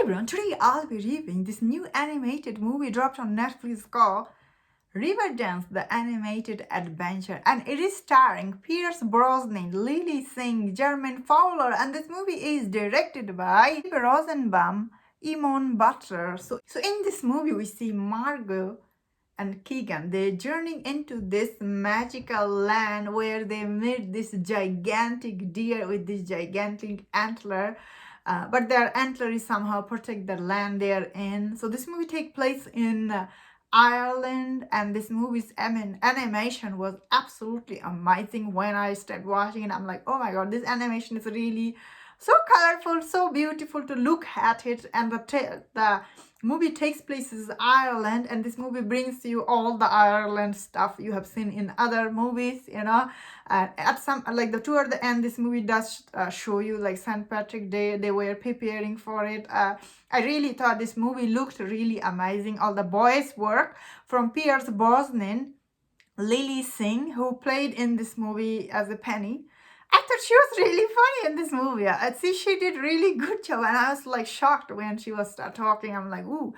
everyone, today I'll be reviewing this new animated movie dropped on Netflix called Riverdance, the animated adventure, and it is starring Pierce Brosnan, Lilly Singh, Jermaine Fowler, and this movie is directed by Brosnan, Eamon Butler. So in this movie we see Margot and Keegan. They're journeying into this magical land where they meet this gigantic deer with this gigantic antler. But their antler is somehow protect the land they are in. So this movie takes place in Ireland, and this movie's animation was absolutely amazing. When I started watching it, I'm like, oh my god, this animation is really so colorful, so beautiful to look at it. And the movie takes place in Ireland, and this movie brings you all the Ireland stuff you have seen in other movies, at some, like, toward the end, this movie does show you like St. Patrick Day. They were preparing for it. I really thought this movie looked really amazing. All the boys work from Pierce Brosnan, Lilly Singh, who played in this movie as a Penny. I thought she was really funny in this movie. I see she did really good job, and I was like shocked when she was talking. I'm like, ooh,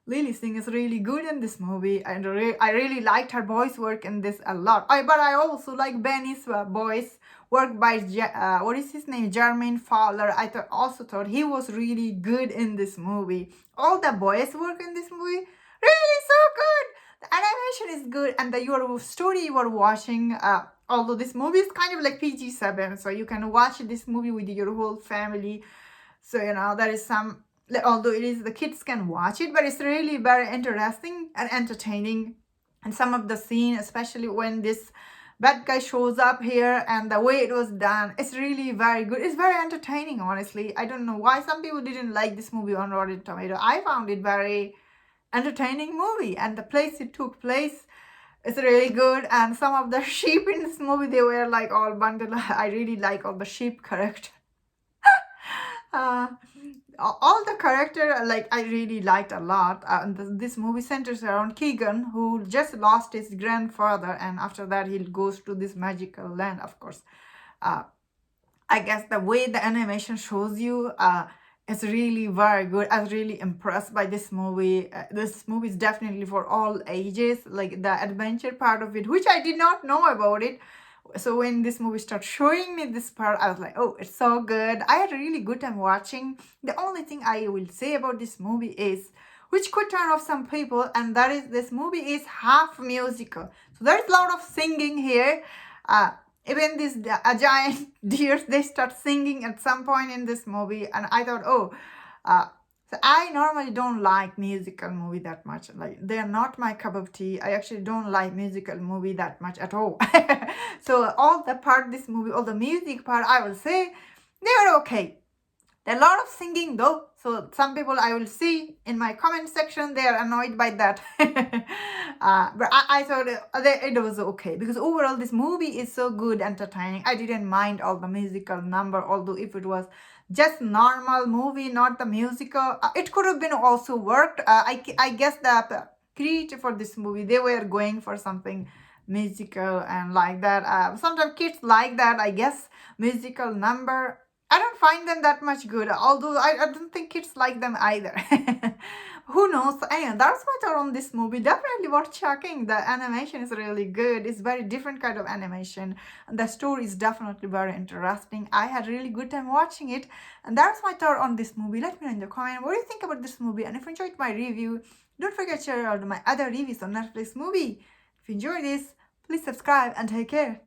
Lilly Singh is really good in this movie, and I really liked her voice work in this a lot. But I also like Benny's voice work by what is his name, Jermaine Fowler. I also thought he was really good in this movie. All the voice work in this movie really so good. The animation is good, and your story you are watching. Although this movie is kind of like PG-7, so you can watch this movie with your whole family. So there is some, although it is the kids can watch it, but it's really very interesting and entertaining. And some of the scene, especially when this bad guy shows up here, and the way it was done, it's really very good. It's very entertaining, honestly. I don't know why some people didn't like this movie on Rotten Tomato. I found it very entertaining movie, and the place it took place is really good. And some of the sheep in this movie, they were like all bundled. I really like all the sheep character. All the character, like, I really liked a lot. And this movie centers around Keegan, who just lost his grandfather, and after that he goes to this magical land. Of course, I guess the way the animation shows you, it's really very good. I was really impressed by this movie. This movie is definitely for all ages, like the adventure part of it, which I did not know about it. So when this movie started showing me this part, I was like, oh, it's so good. I had a really good time watching. The only thing I will say about this movie is, which could turn off some people, and that is this movie is half musical. So there's a lot of singing here. Even these giant deers, they start singing at some point in this movie, and I thought, so I normally don't like musical movie that much. Like, they're not my cup of tea. I actually don't like musical movie that much at all. So all the part this movie, all the music part, I will say they were okay. There are a lot of singing though, so some people I will see in my comment section, they are annoyed by that. But I thought it was okay, because overall this movie is so good, entertaining. I didn't mind all the musical number, although if it was just normal movie, not the musical, it could have been also worked. I guess the creator for this movie, they were going for something musical and like that. Sometimes kids like that, I guess, musical number. I don't find them that much good, although I don't think kids like them either. Who knows? Anyway, that's my thought on this movie. Definitely worth checking. The animation is really good. It's very different kind of animation. And the story is definitely very interesting. I had really good time watching it. And that's my thought on this movie. Let me know in the comment what do you think about this movie. And if you enjoyed my review, don't forget to check out my other reviews on Netflix movie. If you enjoyed this, please subscribe and take care.